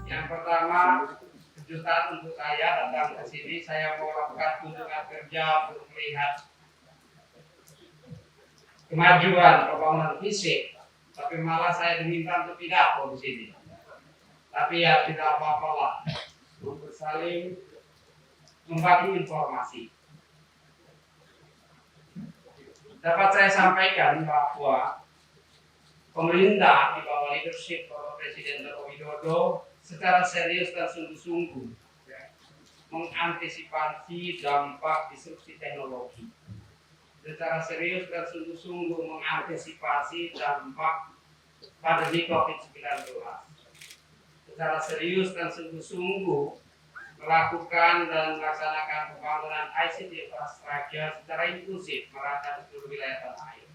Yang pertama, kejutan untuk saya datang ke sini, saya mau lakukan kunjungan kerja untuk melihat kemajuan pembangunan fisik, tapi malah saya diminta untuk pidato di sini. Tapi ya tidak apa-apalah, untuk saling membagi informasi. Dapat saya sampaikan bahwa pemerintah di bawah leadership Bapak Presiden Joko Widodo secara serius dan sungguh-sungguh mengantisipasi dampak disrupsi teknologi. Secara serius dan sungguh-sungguh mengantisipasi dampak pandemi COVID-19. Secara serius dan sungguh-sungguh melakukan dan melaksanakan pembangunan ICT infrastructure secara inklusif merata di seluruh wilayah tanah air.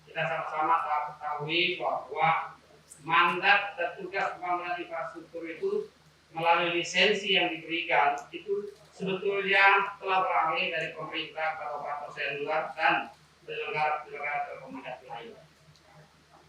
Kita sama-sama telah ketahui bahwa mandat dan tugas pembangunan infrastruktur itu melalui lisensi yang diberikan itu sebetulnya telah beralih dari pemerintah ke operator seluler dan penyelenggara telekomunikasi lain.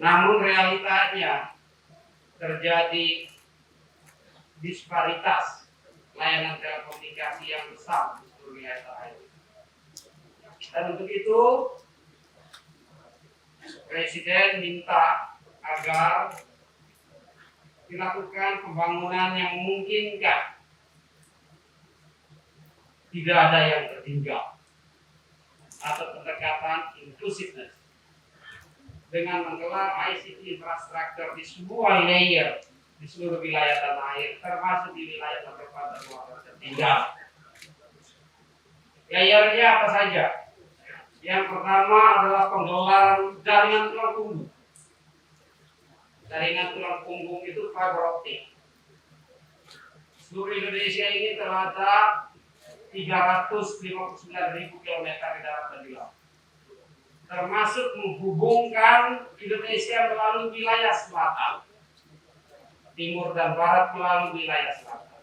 Namun realitanya terjadi disparitas layanan telekomunikasi yang besar di seluruh wilayah tanah air. Dan untuk itu Presiden minta agar dilakukan pembangunan yang memungkinkan, tidak ada yang tertinggal, atau pendekatan inclusiveness dengan menggelar ICT infrastructure di semua layer di seluruh wilayah tanah air, termasuk di wilayah terdepan dan tertinggal. Layernya apa saja? Yang pertama adalah penggelaran jaringan tulang punggung. Jaringan tulang punggung itu fiber optik. Seluruh Indonesia ini terdapat 359.000 km di darat dan di laut, termasuk menghubungkan Indonesia melalui wilayah selatan, timur dan barat melalui wilayah selatan.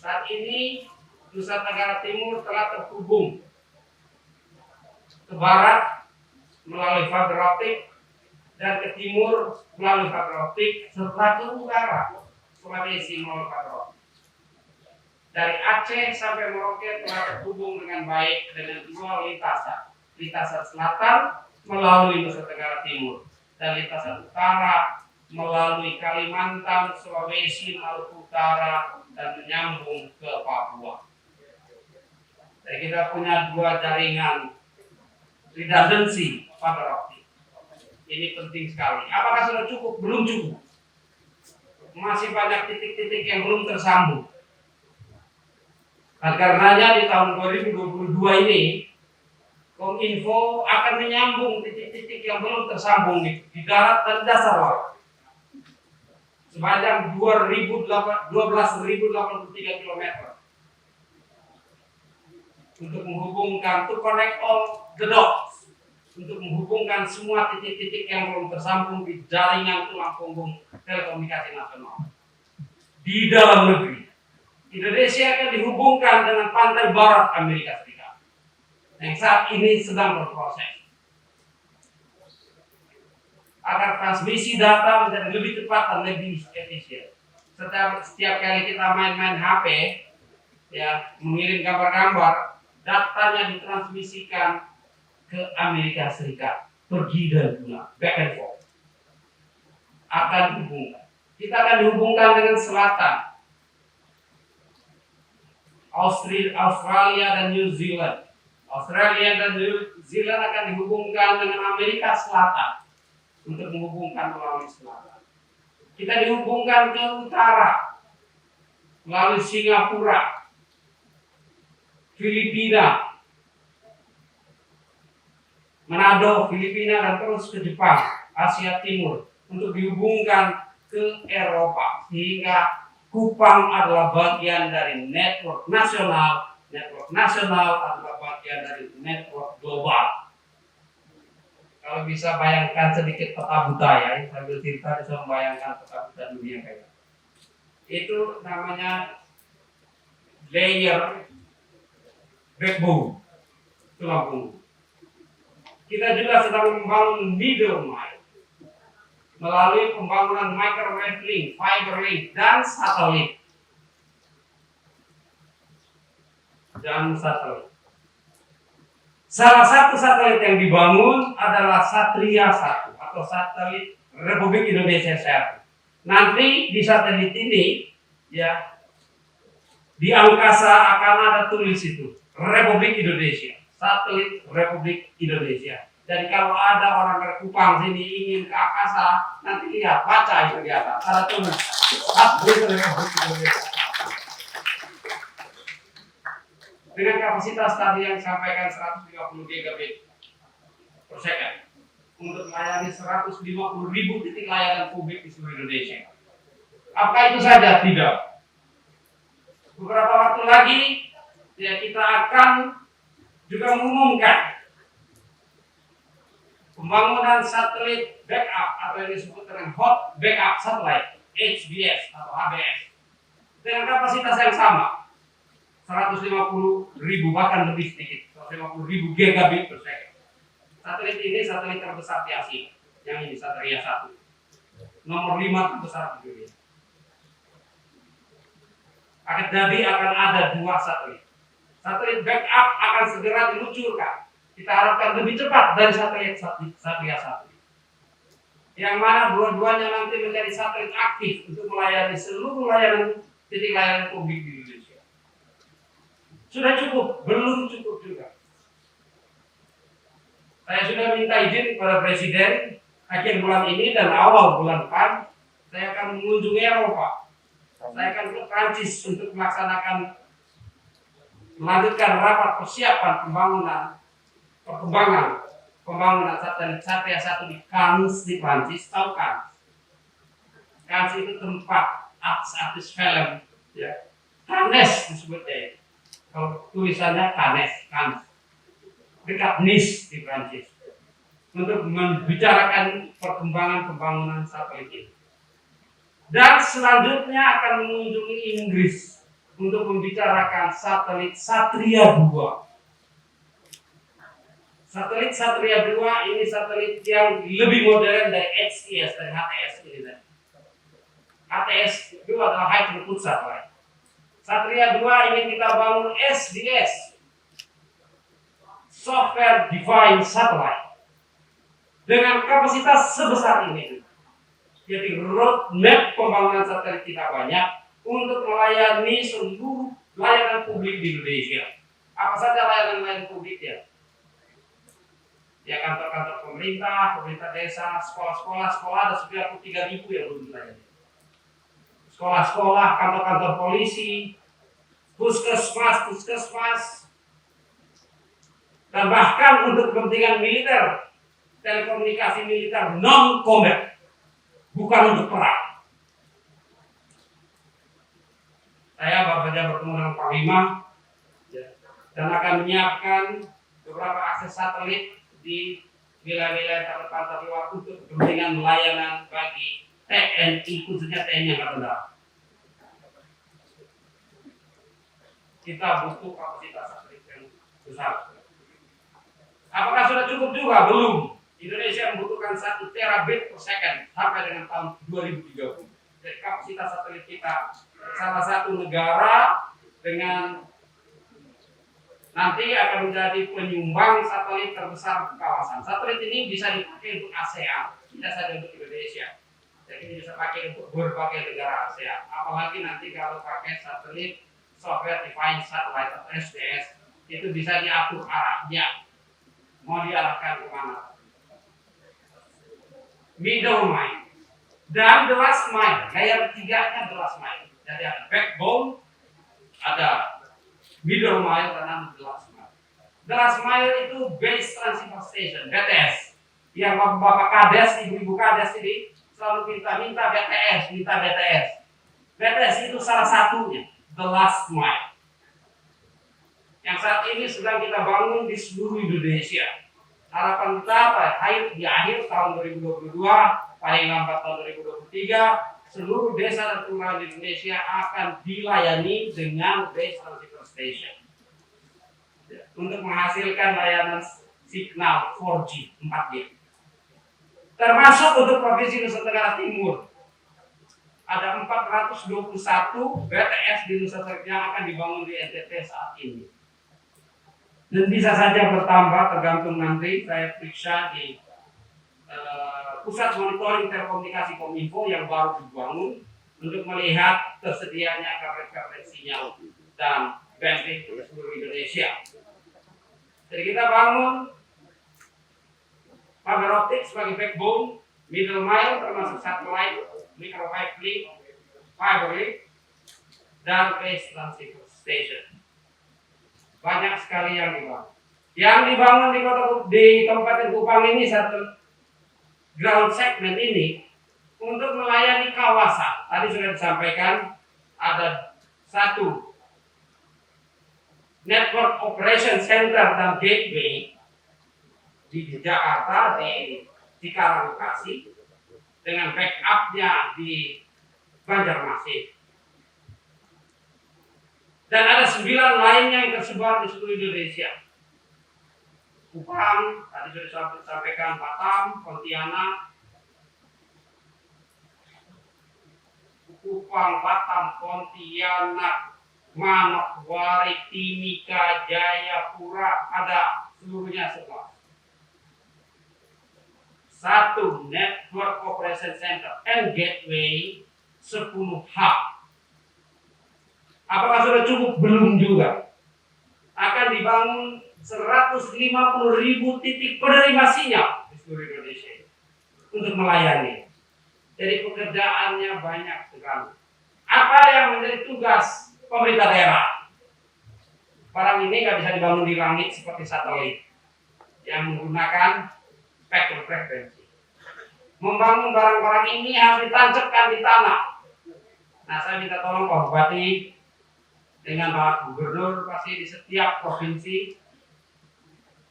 Saat ini Nusa Tenggara Timur telah terhubung ke barat melalui fiber optik dan ke timur melalui fiber optik, serta ke utara Sulawesi melalui fiber optik. Dari Aceh sampai Merauke telah terhubung dengan baik dengan dua lintasan selatan melalui Nusa Tenggara Timur dan lintasan utara melalui Kalimantan, Sulawesi, Maluku Utara dan menyambung ke Papua. Jadi kita punya dua jaringan redundancy fiber optik. Ini penting sekali. Apakah sudah cukup? Belum cukup. Masih banyak titik-titik yang belum tersambung. Dan karenanya di tahun 2022 ini Kominfo akan menyambung titik-titik yang belum tersambung di darat dan dasar laut sepanjang 12.083 km untuk menghubungkan, to connect all the dots, untuk menghubungkan semua titik-titik yang belum tersambung di jaringan tulang punggung telekomunikasi nasional di dalam negeri. Indonesia akan dihubungkan dengan pantai barat Amerika Serikat yang saat ini sedang berproses agar transmisi data menjadi lebih cepat dan lebih efisien. Setiap kali kita main-main HP, ya, mengirim gambar-gambar, datanya ditransmisikan ke Amerika Serikat, pergi dan pulang, back and forth. Akan dihubungkan. Kita akan dihubungkan dengan selatan, Australia dan New Zealand. Australia dan New Zealand akan dihubungkan dengan Amerika Selatan untuk menghubungkan melalui selatan. Kita dihubungkan ke utara melalui Singapura, Filipina, Manado, Filipina, dan terus ke Jepang, Asia Timur untuk dihubungkan ke Eropa, sehingga Kupang adalah bagian dari network nasional adalah bagian dari network global. Kalau bisa bayangkan sedikit peta buta ya, sambil cerita bisa membayangkan peta buta dunia kayak itu namanya layer backbone tulang punggung. Kita juga sedang membangun middle mile melalui pembangunan microwave link, fiber link, dan satelit. Salah satu satelit yang dibangun adalah Satria 1 atau satelit Republik Indonesia 1. Nanti di satelit ini, ya, di angkasa akan ada tulis itu Republik Indonesia, satelit Republik Indonesia. Jadi kalau ada orang dari Kupang sini ingin ke angkasa, nanti lihat, baca itu di atas, ada tulis satelit Republik Indonesia. Dengan kapasitas tadi yang disampaikan 150 gigabit per second untuk melayani 150.000 titik layanan publik di seluruh Indonesia. Apakah itu saja? Tidak. Beberapa waktu lagi ya kita akan juga mengumumkan pembangunan satelit backup atau yang disebut dengan hot backup satellite HBS atau HBS dengan kapasitas yang sama 150.000 bahkan lebih sedikit 150.000 gigabit per second. Satelit ini satelit terbesar di Asia, yang ini Satria 1, nomor 5 terbesar di dunia. Akan ada 2 satelit. Satelit backup akan segera diluncurkan. Kita harapkan lebih cepat dari satelit Satria 1. Yang mana dua-duanya nanti menjadi satelit aktif untuk melayani seluruh layanan titik layanan publik di Indonesia. Sudah cukup? Belum cukup juga. Saya sudah minta izin kepada Presiden akhir bulan ini dan awal bulan depan saya akan mengunjungi Eropa. Saya akan ke Prancis untuk melanjutkan rapat persiapan pembangunan satelit Satria 1 di Cannes di Prancis. Tahu kan? Cannes itu tempat artis film, ya. Cannes disebutnya. Kalau tulisannya Cannes, dekat Nice di Prancis, untuk membicarakan perkembangan pembangunan satelit ini. Dan selanjutnya akan mengunjungi Inggris untuk membicarakan satelit Satria 2. Satelit Satria 2 ini satelit yang lebih modern dari HTS dan HTS ini. HTS itu adalah High Throughput Satellite. Satria 2 ingin kita bangun SDS, Software Defined Satellite, dengan kapasitas sebesar ini. Jadi roadmap pembangunan satelit kita banyak untuk melayani seluruh layanan publik di Indonesia. Apa saja layanan publik ya? Ya kantor-kantor pemerintah desa, sekolah-sekolah ada sekitar 3.000 yang belum dilayani. Sekolah-sekolah, kantor-kantor polisi, puskesmas, dan bahkan untuk kepentingan militer, telekomunikasi militer non-combat, bukan untuk perang. Saya baru saja bertemu dengan Panglima dan akan menyiapkan beberapa akses satelit di wilayah-wilayah terluar untuk kepentingan layanan bagi TNI, khususnya TNI Angkatan Darat. Kita butuh kapasitas satelit yang besar. Apakah sudah cukup juga? Belum. Indonesia membutuhkan 1 terabit per second sampai dengan tahun 2030. Jadi kapasitas satelit kita salah satu negara dengan nanti akan menjadi penyumbang satelit terbesar di kawasan. Satelit ini bisa dipakai untuk ASEAN, tidak saja untuk Indonesia. Jadi bisa pakai untuk berbagai negara ASEAN. Apalagi nanti kalau pakai satelit Software Defined Satellite atau SDS, itu bisa diatur arahnya. Mau diarahkan kemana? Middle mile. Dan the last mile. Layer 3-nya the last mile. Jadi ada backbone, ada middle mile, dan ada the last mile. The last mile itu Base Transceiver Station, BTS. Yang bapak kades, ibu-ibu kades ini selalu minta BTS. BTS itu salah satunya, the last mile. Yang saat ini sedang kita bangun di seluruh Indonesia. Harapan kita di akhir tahun 2022, paling lambat tahun 2023, seluruh desa dan kelurahan di Indonesia akan dilayani dengan Base Transceiver Station. Untuk menghasilkan layanan signal 4G, 4G. termasuk untuk Provinsi Nusa Tenggara Timur. Ada 421 BTS di Nusa Tenggara yang akan dibangun di NTT saat ini. Dan bisa saja bertambah tergantung nanti saya periksa di Pusat Monitoring Telekomunikasi Kominfo yang baru dibangun untuk melihat tersedianya coverage sinyal dan bandwidth di seluruh Indonesia. Jadi kita bangun fiber optic sebagai backbone, middle mile termasuk satellite, microwave link, fiber link, dan base transceiver station. Banyak sekali yang dibangun. Yang dibangun di Kabupaten Kupang ini satu ground segment ini untuk melayani kawasan. Tadi sudah disampaikan ada satu network operation center dan gateway di Jakarta di Cikarang Bekasi dengan backupnya di Banjarmasin. Dan ada 9 lainnya yang tersebar di seluruh Indonesia. Kupang, tadi sudah disampaikan, Batam, Pontianak, Kupang, Batam, Pontianak, Manokwari, Timika, Jayapura, ada seluruhnya semua. Satu network operation center and gateway, 10 hub. Apakah sudah cukup? Belum juga. Akan dibangun 150.000 titik penerima sinyal di seluruh Indonesia untuk melayani. Jadi pekerjaannya banyak sekali. Apa yang menjadi tugas pemerintah daerah? Barang ini nggak bisa dibangun di langit seperti satelit yang menggunakan spektrum frekuensi. Membangun barang-barang ini harus ditancapkan di tanah. Nah, saya minta tolong Pak Bupati dengan Pak Gubernur pasti di setiap provinsi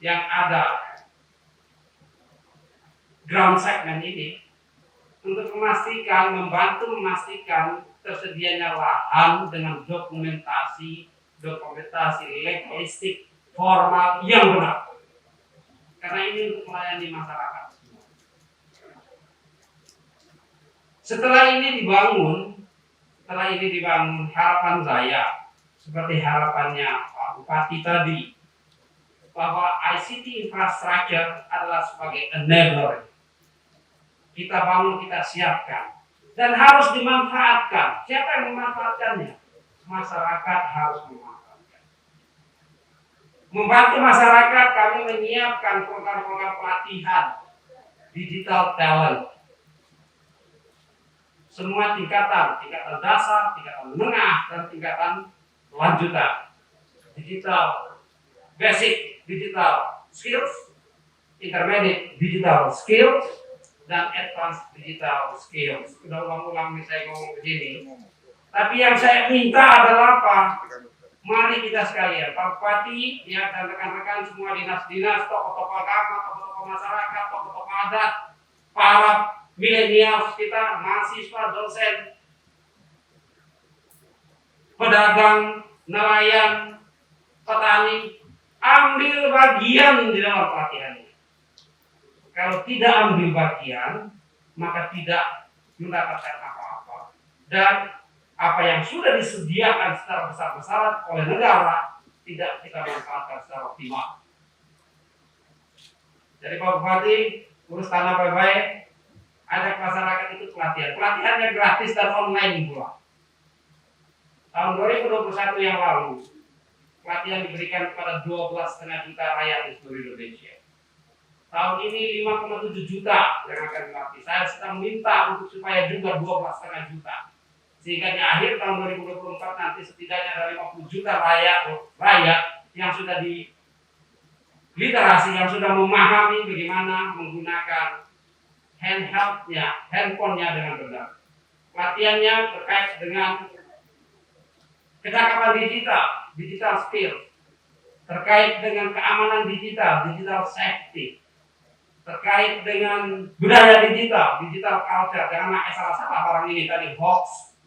yang ada ground segment ini untuk membantu memastikan tersedianya lahan dengan dokumentasi legalistik formal yang benar. Karena ini untuk melayani masyarakat. Setelah ini dibangun, harapan saya seperti harapannya Pak Bupati tadi, bahwa ICT infrastructure adalah sebagai enabler. Kita bangun, kita siapkan, dan harus dimanfaatkan. Siapa yang memanfaatkannya? Masyarakat harus memanfaatkan. Membantu masyarakat, kami menyiapkan program-program pelatihan digital talent. Semua tingkatan dasar, tingkatan menengah, dan tingkatan lanjutan. Digital basic digital skills, intermediate digital skills, dan advanced digital skills. Sudah ulang-ulang nih saya ngomong begini. Tapi yang saya minta adalah apa? Mari kita sekalian, Pak Bupati, ya, dan rekan-rekan semua dinas-dinas, tokoh-tokoh agama, tokoh-tokoh masyarakat, tokoh-tokoh adat, para milenial kita, mahasiswa, dosen, pedagang, nelayan, petani, ambil bagian di dalam pelatihan ini. Kalau tidak ambil bagian, maka tidak mendapatkan apa-apa. Dan apa yang sudah disediakan secara besar-besaran oleh negara tidak kita manfaatkan secara optimal. Jadi Pak Bupati, urus tanah baik-baik, ajak masyarakat itu pelatihan. Pelatihannya gratis dan online pula. Tahun 2021 yang lalu, pelatihan diberikan kepada 12,5 juta rakyat di seluruh Indonesia. Tahun ini 5,7 juta yang akan dilatih. Saya sedang minta untuk supaya juga 12,5 juta. Sehingga di akhir tahun 2024 nanti setidaknya ada 50 juta rakyat yang sudah literasi, yang sudah memahami bagaimana menggunakan handphonenya dengan benar. Pelatihannya terkait dengan kecakapan digital skill, terkait dengan keamanan digital safety, terkait dengan budaya digital culture. Jangan salah barang ini tadi, hoax,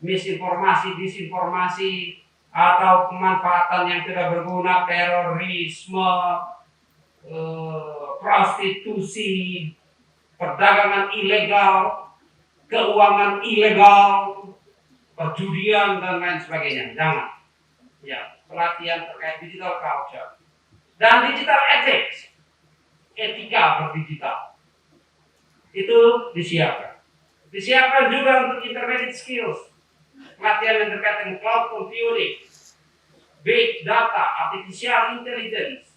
misinformasi, disinformasi, atau pemanfaatan yang tidak berguna, terorisme, prostitusi, perdagangan ilegal, keuangan ilegal, perjudian dan lain sebagainya. Jangan. Ya, pelatihan terkait digital culture dan digital ethics, etika berdigital itu disiapkan. Disiapkan juga untuk intermediate skills, pelatihan yang terkait dengan cloud computing, big data, artificial intelligence,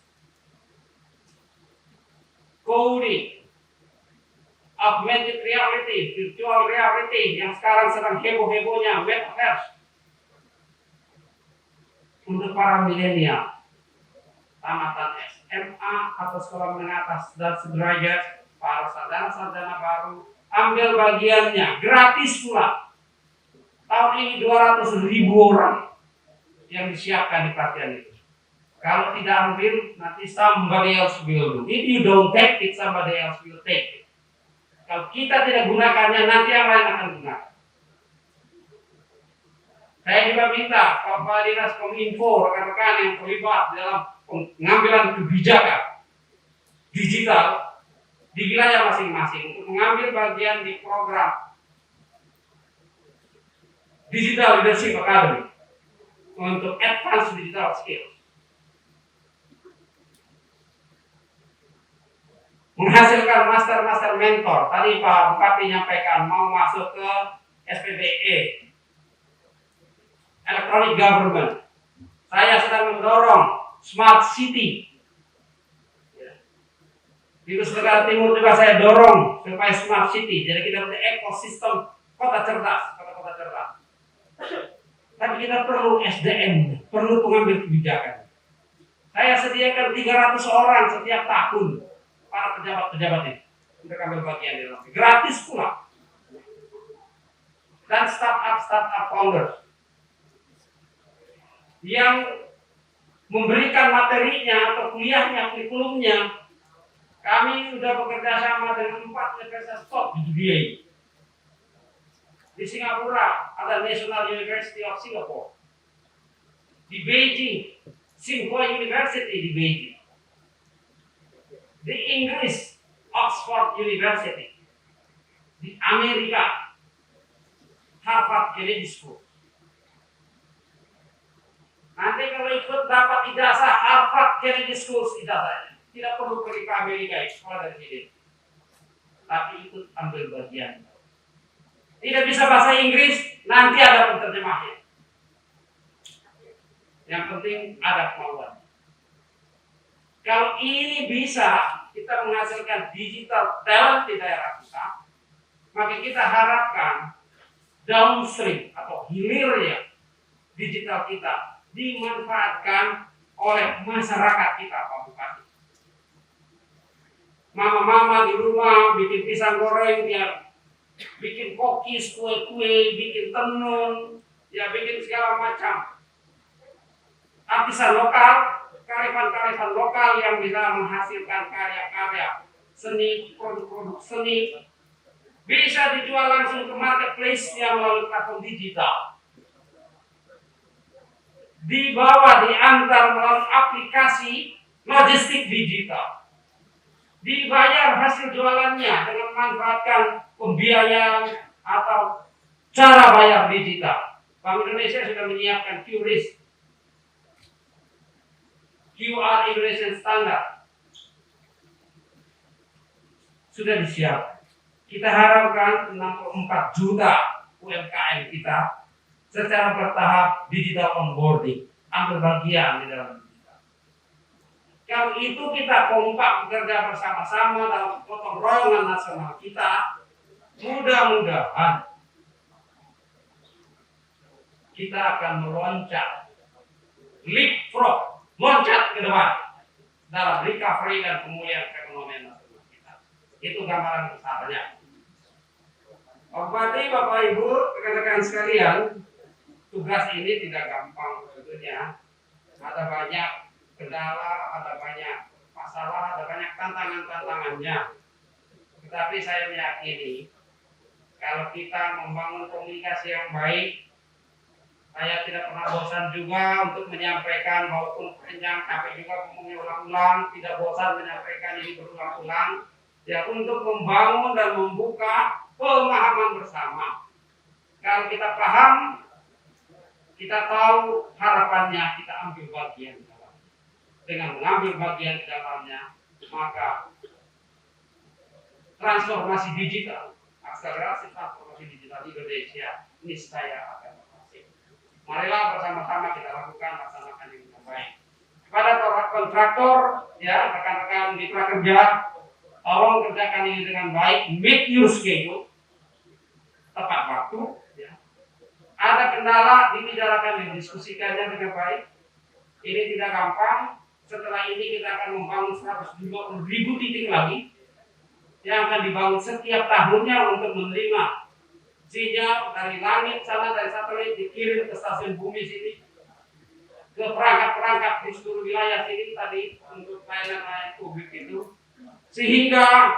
coding, augmented reality, virtual reality yang sekarang sedang heboh-hebohnya, metaverse. Untuk para milenial, tamatan SMA atau sekolah menengah atas dan sederajat, para sarjana-sarjana baru, ambil bagiannya, gratis pula. Tahun ini 200.000 orang yang disiapkan di pelatihan itu. Kalau tidak ambil, nanti somebody else will do. If you don't take it, somebody else will take it. Kalau kita tidak gunakannya, nanti yang lain akan gunakan. Saya juga minta Kepala Dinas Kominfo, rekan-rekan yang terlibat dalam pengambilan kebijakan digital di wilayah masing-masing untuk mengambil bagian di program Digital Leadership Academy untuk advance digital skills. Menghasilkan master mentor. Tadi Pak Bupati menyampaikan mau masuk ke SPBE, Electronic Government. Saya sedang mendorong Smart City. Di Nusa Tenggara Timur juga saya dorong supaya Smart City. Jadi kita punya ekosistem kota cerdas, kota-kota cerdas. Tapi kita perlu SDM, perlu pengambil kebijakan. Saya sediakan 300 orang setiap tahun para pejabat-pejabat ini untuk ambil bagian di dalam. Gratis pula. Dan startup founders yang memberikan materinya atau kuliahnya, kurikulumnya. Kami sudah bekerja sama dengan 4 universitas top di dunia ini. Di Singapura ada National University of Singapore. Di Beijing, Tsinghua University di Beijing. Di Inggris, Oxford University. Di Amerika, Harvard Kennedy School. Nanti kalau ikut dapat ijazah Harvard Kennedy School ijazahnya, tidak perlu pergi ke Amerika sekolah dari sini, tapi ikut ambil bagian. Tidak bisa bahasa Inggris, nanti ada penterjemahnya. Yang penting ada kemauan. Kalau ini bisa kita menghasilkan digital talent di daerah kita, maka kita harapkan downstream atau hilirnya digital kita dimanfaatkan oleh masyarakat kita, Pak Bupati. Mama-mama di rumah bikin pisang goreng, ya bikin kokis, kue-kue, bikin tenun, ya bikin segala macam. Artisan lokal, karifan-karifan lokal yang bisa menghasilkan karya-karya seni, produk-produk seni, bisa dijual langsung ke marketplace yang melalui platform digital. Dibawa, diantar melalui aplikasi logistik digital. Dibayar hasil jualannya dengan memanfaatkan pembiayaan atau cara bayar digital. Bank Indonesia sudah menyiapkan QRIS, QR Indonesian Standard. Sudah disiapkan. Kita harapkan 64 juta UMKM kita secara bertahap digital onboarding, ambil bagian di dalam digital. Kalau itu kita kompak bekerja bersama-sama dalam gotong royongan nasional kita, mudah-mudahan kita akan meloncat, leapfrog, loncat ke depan dalam recovery dan pemulihan ekonomi nasional kita. Itu gambaran besarnya. Bupati, Bapak Ibu, rekan-rekan sekalian, tugas ini tidak gampang tentunya. Ada banyak kendala, ada banyak masalah, ada banyak tantangan-tantangannya. Tetapi saya meyakini kalau kita membangun komunikasi yang baik, saya tidak pernah bosan juga untuk menyampaikan walaupun panjang, tapi juga ngomongnya ulang-ulang, tidak bosan menyampaikan ini berulang-ulang. ya untuk membangun dan membuka pemahaman bersama. Kalau kita paham, kita tahu harapannya, kita ambil bagian di dalamnya. Dengan mengambil bagian di dalamnya, maka transformasi digital, akselerasi transformasi digital Indonesia niscaya akan berhasil. Marilah bersama-sama kita lakukan, laksanakan yang terbaik. Kepada para kontraktor, ya rekan-rekan mitra kerja, tolong kerjakan ini dengan baik, meet your schedule, tepat waktu. Ya. Ada kendala, dibicarakan, didiskusikannya dengan baik. Ini tidak gampang. Setelah ini kita akan membangun 120.000 titik lagi yang akan dibangun setiap tahunnya untuk menerima sinyal dari langit sana, dari satelit dikirim ke stasiun bumi sini, ke perangkat-perangkat di seluruh wilayah sini tadi untuk layanan publik itu, sehingga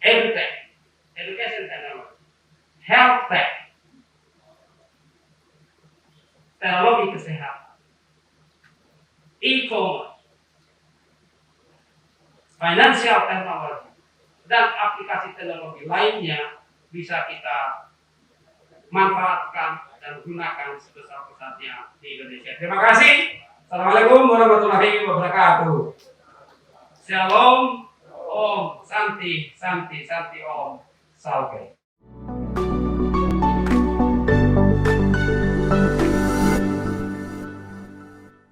edutech, education technology, health tech, teknologi kesehatan, e-commerce, financial technology, dan aplikasi teknologi lainnya bisa kita manfaatkan dan gunakan sebesar-besarnya di Indonesia. Terima kasih. Assalamualaikum warahmatullahi wabarakatuh. Shalom, Om, Santi, Santi, Santi, Om, Salve.